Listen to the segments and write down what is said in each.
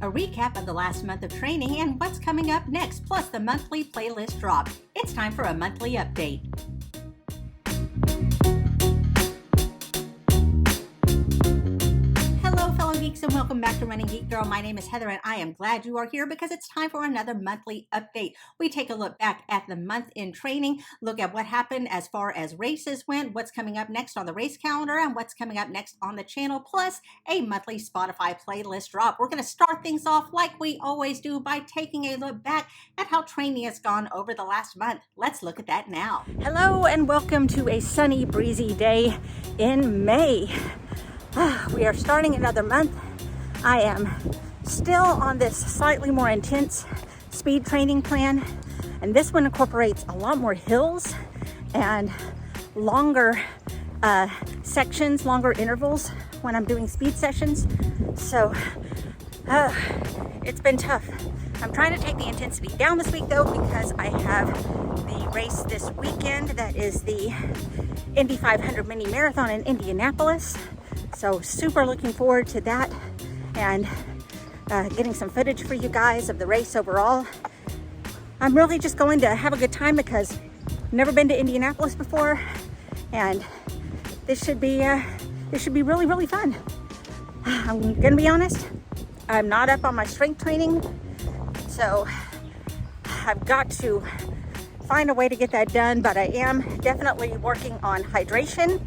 a recap of the last month of training and what's coming up next, plus the monthly playlist drop. It's time for a monthly update. Geeks, and welcome back to Running Geek Girl. My name is Heather and I am glad you are here because it's time for another monthly update. We take a look back at the month in training, look at what happened as far as races went, what's coming up next on the race calendar, and what's coming up next on the channel, plus a monthly Spotify playlist drop. We're going to start things off like we always do by taking a look back at how training has gone over the last month. Let's look at that now. Hello and welcome to a sunny, breezy day in May. We are starting another month. I am still on this slightly more intense speed training plan, and this one incorporates a lot more hills and longer sections, longer intervals when I'm doing speed sessions. So it's been tough. I'm trying to take the intensity down this week though, because I have the race this weekend that is the Indy 500 mini marathon in Indianapolis. So super looking forward to that and getting some footage for you guys of the race overall. I'm really just going to have a good time because I've never been to Indianapolis before, and this should be really, really fun. I'm gonna be honest, I'm not up on my strength training, so I've got to find a way to get that done, but I am definitely working on hydration.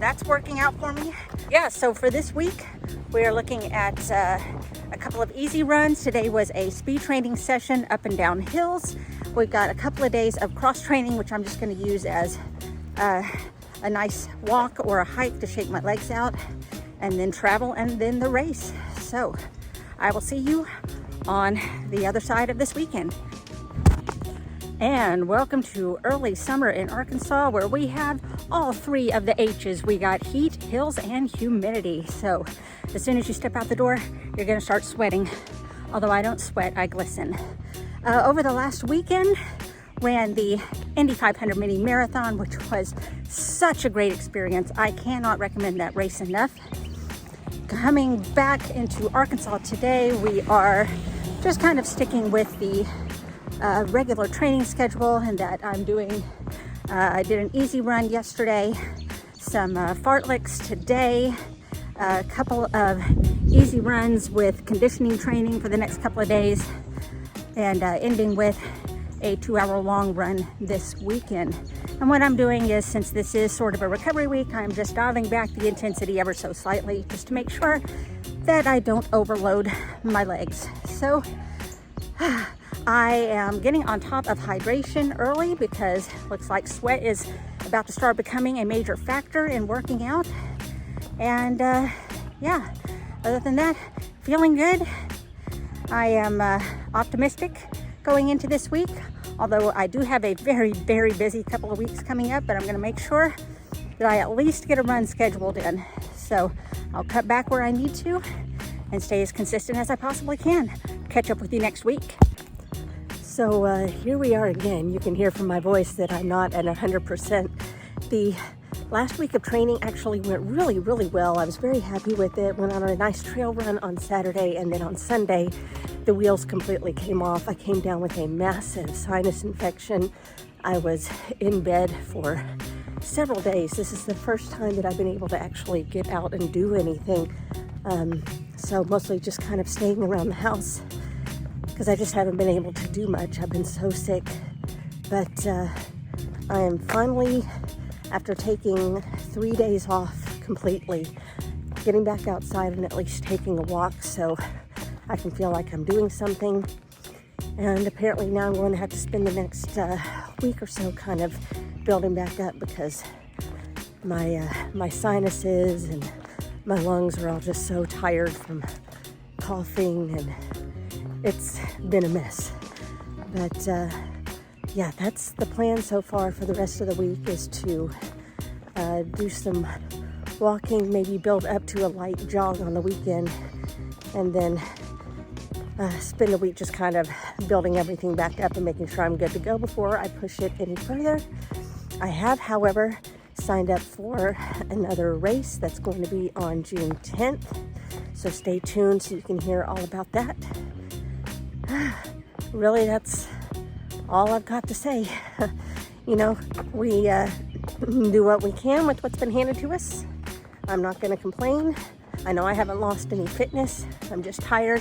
That's working out for me. Yeah, so for this week, we are looking at a couple of easy runs. Today was a speed training session up and down hills. We've got a couple of days of cross training, which I'm just going to use as a nice walk or a hike to shake my legs out, and then travel, and then the race. So I will see you on the other side of this weekend. And welcome to early summer in Arkansas, where we have all three of the H's. We got heat, hills, and humidity. So as soon as you step out the door, you're gonna start sweating. Although I don't sweat, I glisten. Over the last weekend, ran the Indy 500 mini marathon, which was such a great experience. I cannot recommend that race enough. Coming back into Arkansas today, we are just kind of sticking with the regular training schedule, and that I'm doing, I did an easy run yesterday, some fartleks today, a couple of easy runs with conditioning training for the next couple of days, and ending with a 2-hour-long run this weekend. And what I'm doing is, since this is sort of a recovery week, I'm just dialing back the intensity ever so slightly just to make sure that I don't overload my legs. So I am getting on top of hydration early because it looks like sweat is about to start becoming a major factor in working out. And yeah, other than that, feeling good. I am optimistic going into this week, although I do have a very, very busy couple of weeks coming up, but I'm going to make sure that I at least get a run scheduled in. So I'll cut back where I need to and stay as consistent as I possibly can. Catch up with you next week. So here we are again. You can hear from my voice that I'm not at 100%. The last week of training actually went really, really well. I was very happy with it. Went on a nice trail run on Saturday, and then on Sunday, the wheels completely came off. I came down with a massive sinus infection. I was in bed for several days. This is the first time that I've been able to actually get out and do anything. So mostly just kind of staying around the house, because I just haven't been able to do much. I've been so sick. But I am finally, after taking 3 days off completely, getting back outside and at least taking a walk so I can feel like I'm doing something. And apparently now I'm going to have to spend the next week or so kind of building back up, because my sinuses and my lungs are all just so tired from coughing, and it's been a mess. But yeah, that's the plan so far for the rest of the week, is to do some walking, maybe build up to a light jog on the weekend, and then spend the week just kind of building everything back up and making sure I'm good to go before I push it any further. I have, however, signed up for another race that's going to be on June 10th. So stay tuned so you can hear all about that. Really, that's all I've got to say. You know, we do what we can with what's been handed to us. I'm not going to complain. I know I haven't lost any fitness. I'm just tired.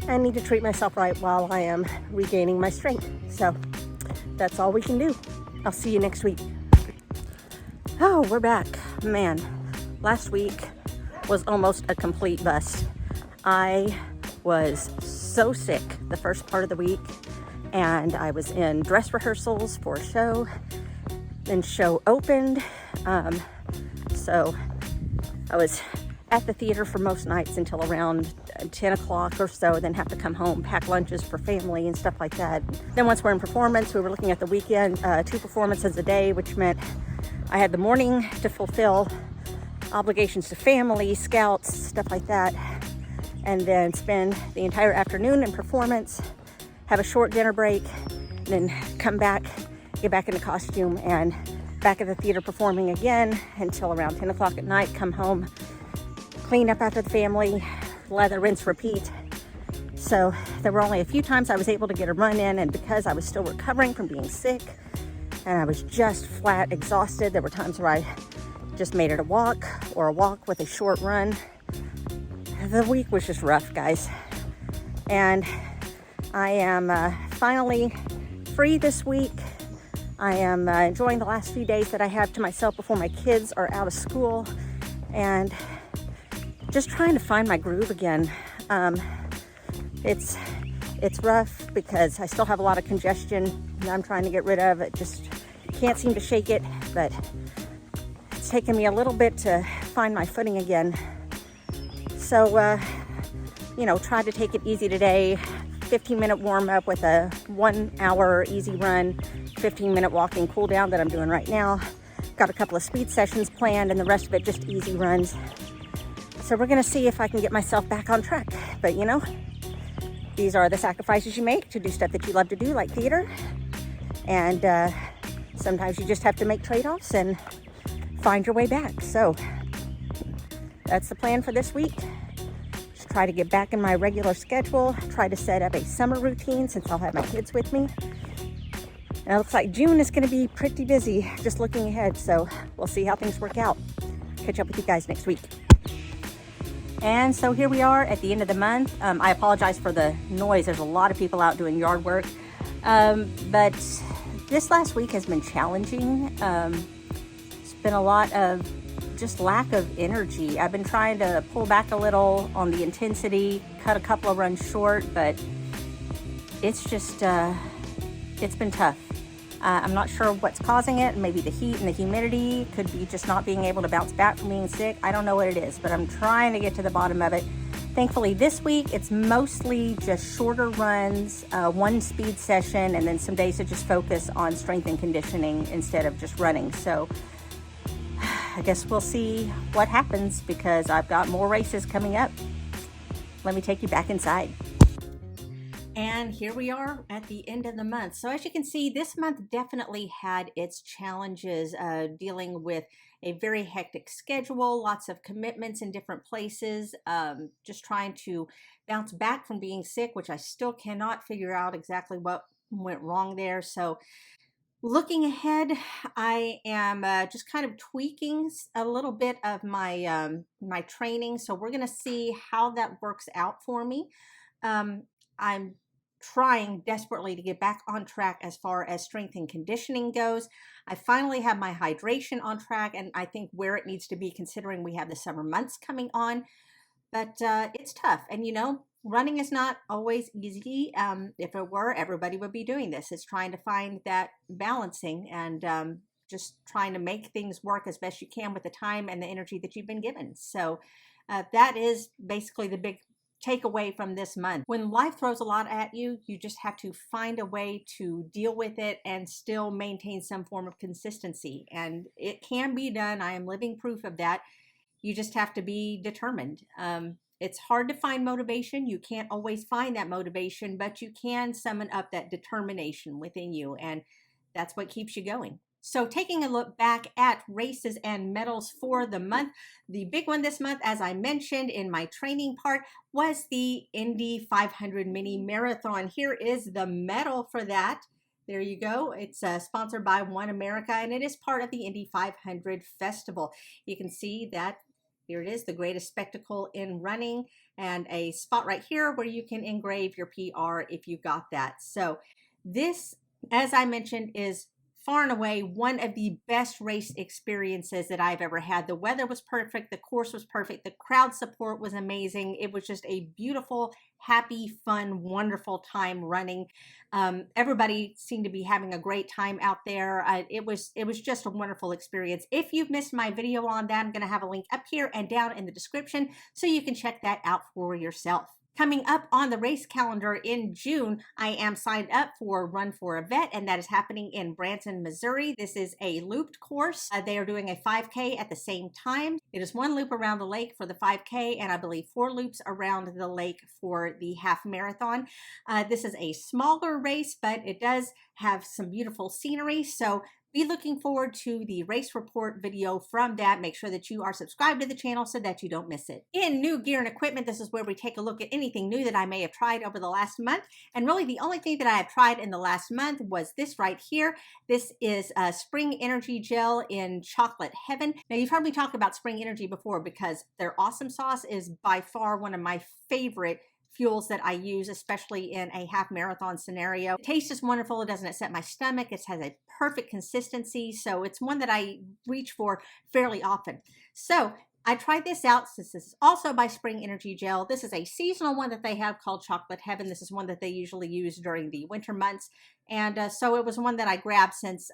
I need to treat myself right while I am regaining my strength. So that's all we can do. I'll see you next week. Oh, we're back. Man, last week was almost a complete bust. I was so sick the first part of the week, and I was in dress rehearsals for a show. Then show opened. So I was at the theater for most nights until around 10 o'clock or so, then have to come home, pack lunches for family and stuff like that. Then once we're in performance, we were looking at the weekend, 2 performances a day, which meant I had the morning to fulfill obligations to family, scouts, stuff like that, and then spend the entire afternoon in performance, have a short dinner break, and then come back, get back into costume, and back at the theater performing again until around 10 o'clock at night, come home, clean up after the family, lather, rinse, repeat. So there were only a few times I was able to get a run in, and because I was still recovering from being sick and I was just flat exhausted, there were times where I just made it a walk or a walk with a short run. The week was just rough, guys. And I am finally free this week. I am enjoying the last few days that I have to myself before my kids are out of school, and just trying to find my groove again. It's rough because I still have a lot of congestion that I'm trying to get rid of. It just can't seem to shake it, but it's taken me a little bit to find my footing again. So, you know, try to take it easy today. 15-minute warm up with a 1 hour easy run, 15-minute walking cool down that I'm doing right now. Got a couple of speed sessions planned, and the rest of it just easy runs. So we're gonna see if I can get myself back on track. But you know, these are the sacrifices you make to do stuff that you love to do, like theater. And sometimes you just have to make trade-offs and find your way back. So that's the plan for this week. Just try to get back in my regular schedule, try to set up a summer routine since I'll have my kids with me. And it looks like June is gonna be pretty busy, just looking ahead. So we'll see how things work out. Catch up with you guys next week. And so here we are at the end of the month. I apologize for the noise. There's a lot of people out doing yard work. But this last week has been challenging. It's been a lot of just lack of energy. I've been trying to pull back a little on the intensity, cut a couple of runs short, but it's just, it's been tough. I'm not sure what's causing it. Maybe the heat and the humidity, could be just not being able to bounce back from being sick. I don't know what it is, but I'm trying to get to the bottom of it. Thankfully this week, it's mostly just shorter runs, 1 speed session, and then some days to just focus on strength and conditioning instead of just running. So I guess we'll see what happens because I've got more races coming up. Let me take you back inside. And here we are at the end of the month. So as you can see, this month definitely had its challenges, dealing with a very hectic schedule, lots of commitments in different places, just trying to bounce back from being sick, which I still cannot figure out exactly what went wrong there. So looking ahead, I am just kind of tweaking a little bit of my my training. So we're going to see how that works out for me. I'm trying desperately to get back on track as far as strength and conditioning goes. I finally have my hydration on track, and I think where it needs to be considering we have the summer months coming on. But it's tough. And you know, running is not always easy. If it were, everybody would be doing this. It's trying to find that balancing and just trying to make things work as best you can with the time and the energy that you've been given. So that is basically the big takeaway from this month. When life throws a lot at you, you just have to find a way to deal with it and still maintain some form of consistency. And it can be done. I am living proof of that. You just have to be determined. It's hard to find motivation. You can't always find that motivation, but you can summon up that determination within you. And that's what keeps you going. So taking a look back at races and medals for the month, the big one this month, as I mentioned in my training part, was the Indy 500 Mini Marathon. Here is the medal for that. There you go. It's sponsored by One America, and it is part of the Indy 500 Festival. You can see that here it is, the greatest spectacle in running, and a spot right here where you can engrave your PR if you got that. So this, as I mentioned, is far and away one of the best race experiences that I've ever had. The weather was perfect. The course was perfect. The crowd support was amazing. It was just a beautiful, happy, fun, wonderful time running. Everybody seemed to be having a great time out there. It was just a wonderful experience. If you've missed my video on that, I'm going to have a link up here and down in the description so you can check that out for yourself. Coming up on the race calendar in June, I am signed up for Run for a Vet, and that is happening in Branson, Missouri. This is a looped course. They are doing a 5K at the same time. It is one loop around the lake for the 5K, and I believe 4 loops around the lake for the half marathon. This is a smaller race, but it does have some beautiful scenery, so be looking forward to the race report video from that. Make sure that you are subscribed to the channel so that you don't miss it. In new gear and equipment, this is where we take a look at anything new that I may have tried over the last month. And really the only thing that I have tried in the last month was this right here. This is a Spring Energy Gel in Chocolate Heaven. Now you've heard me talk about Spring Energy before because their awesome sauce is by far one of my favorite fuels that I use, especially in a half marathon scenario. The taste is wonderful. It doesn't upset my stomach. It has a perfect consistency. So it's one that I reach for fairly often. So I tried this out. This is also by Spring Energy Gel. This is a seasonal one that they have called Chocolate Heaven. This is one that they usually use during the winter months. And so it was one that I grabbed since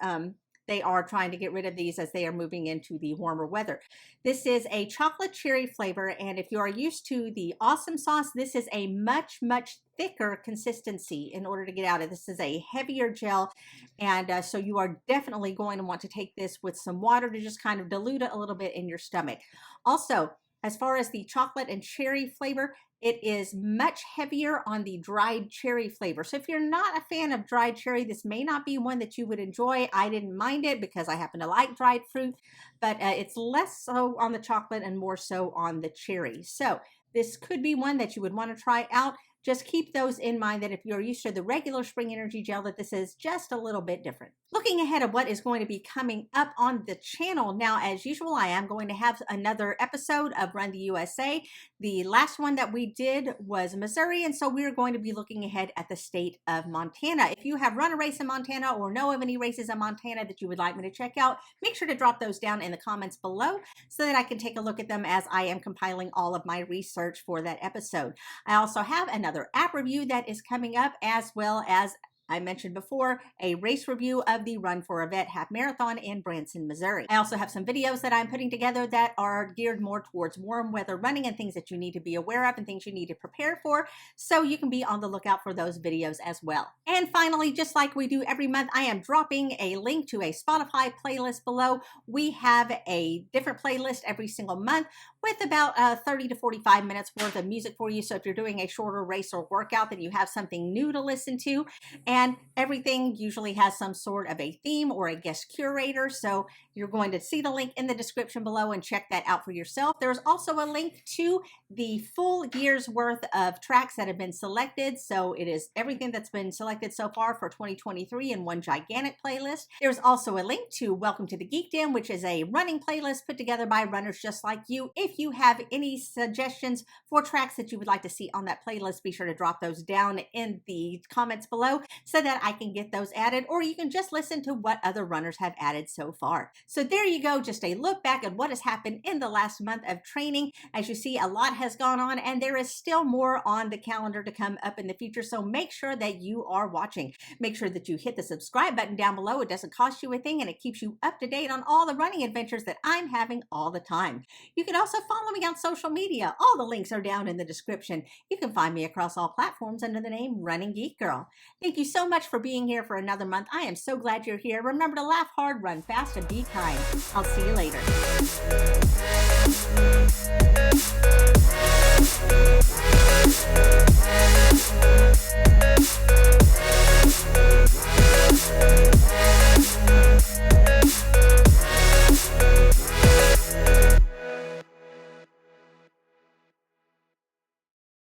they are trying to get rid of these as they are moving into the warmer weather. This is a chocolate cherry flavor, and if you are used to the awesome sauce, this is a much, much thicker consistency in order to get out of. This is a heavier gel, and so you are definitely going to want to take this with some water to just kind of dilute it a little bit in your stomach. Also, as far as the chocolate and cherry flavor, it is much heavier on the dried cherry flavor. So if you're not a fan of dried cherry, this may not be one that you would enjoy. I didn't mind it because I happen to like dried fruit, but it's less so on the chocolate and more so on the cherry. So this could be one that you would want to try out. Just keep those in mind that if you're used to the regular Spring Energy Gel, that this is just a little bit different. Looking ahead at what is going to be coming up on the channel, now as usual, I am going to have another episode of Run the USA. The last one that we did was Missouri, and so we're going to be looking ahead at the state of Montana. If you have run a race in Montana or know of any races in Montana that you would like me to check out, make sure to drop those down in the comments below so that I can take a look at them as I am compiling all of my research for that episode. I also have another app review that is coming up, as well as I mentioned before, a race review of the Run for a Vet half marathon in Branson, Missouri. I also have some videos that I'm putting together that are geared more towards warm weather running and things that you need to be aware of and things you need to prepare for. So you can be on the lookout for those videos as well. And finally, just like we do every month, I am dropping a link to a Spotify playlist below. We have a different playlist every single month with about 30 to 45 minutes worth of music for you. So if you're doing a shorter race or workout, then you have something new to listen to. And everything usually has some sort of a theme or a guest curator. So you're going to see the link in the description below and check that out for yourself. There's also a link to the full year's worth of tracks that have been selected. So it is everything that's been selected so far for 2023 in one gigantic playlist. There's also a link to Welcome to the Geekdom, which is a running playlist put together by runners just like you. If you have any suggestions for tracks that you would like to see on that playlist, be sure to drop those down in the comments below so that I can get those added, or you can just listen to what other runners have added so far. So there you go, just a look back at what has happened in the last month of training. As you see, a lot has gone on and there is still more on the calendar to come up in the future, so make sure that you are watching. Make sure that you hit the subscribe button down below. It doesn't cost you a thing and it keeps you up to date on all the running adventures that I'm having all the time. You can also follow me on social media. All the links are down in the description. You can find me across all platforms under the name Running Geek Girl. Thank you so much for being here for another month. I am so glad you're here. Remember to laugh hard, run fast, and be kind. I'll see you later.